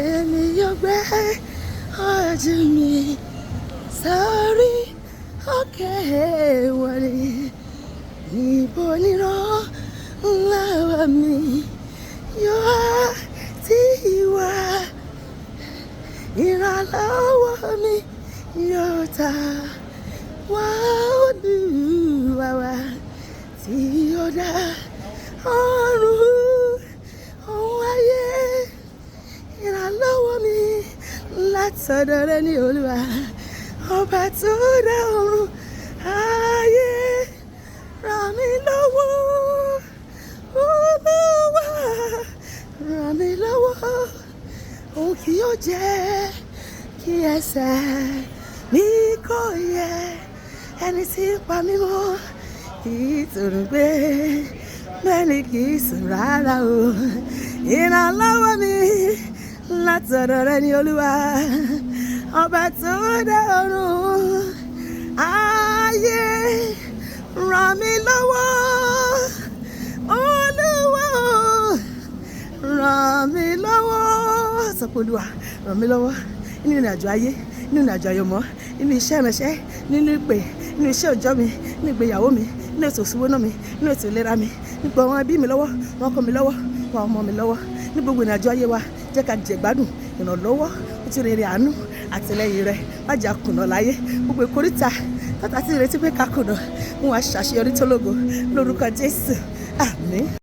ènìyàn gbé ojú mi sórí òkè wọ̀nyí. Níbo níràn lọ́wọ́ mi yóò ti wá? Ìrànlọ́wọ́ mi yóò ta wá Olúwa wá tí ó dá ọ̀run òun ayé. Ìrànlọ́wọ́ mi látọ̀dọ̀ rẹ ní Olúwa, ọba tó dá ọ̀run ayé. Ràn mí lọ́wọ́ Olúwa, ràn mí lọ́wọ́. Òun kì yóò jẹ́ kí ẹsẹ̀ mi kó yẹ. Ẹni tí ń pa mí mọ́ kì í tòrò gbé, bẹ́ẹ̀ ni kì í sùn rárá o. Ìrànlọ́wọ́ mi látọ̀dọ̀ rẹ ní Olúwa, ọba tó dá ọ̀run ayé. Ràn mí lọ́wọ́ Olúwa, ràn mí lọ́wọ́. Sọ pé Olúwa ràn mí lọ́wọ́ nínú ìrìnàjò ayé, nínú ìrìnàjò àyọ̀mọ́, nínú iṣẹ́ ìránṣẹ́, nínú ìpè, nínú iṣẹ́ òòjọ́ mi, nínú ìgbéyàwó mi, nínú ètò ìṣúná mi, nínú ètò ìlera mi. Nípa wọn ẹbí mi lọ́wọ́, wọn ọkọ mi lọ́wọ́, wọn ọmọ mi lọ́wọ́. Ní gbogbo ìrìnàjò ayé wa jẹ́ ká jẹ̀gbádùn ìrànlọ́wọ́ ojú rere àánú àtìlẹ́yìn rẹ. Má jà kùnà láyé. Gbogbo ìkórìtà tọ́ta tí ìrètí pé ká kùnà, mú wa ṣàṣeyọrí tó lógo lórúkọ Jésù. Àmín.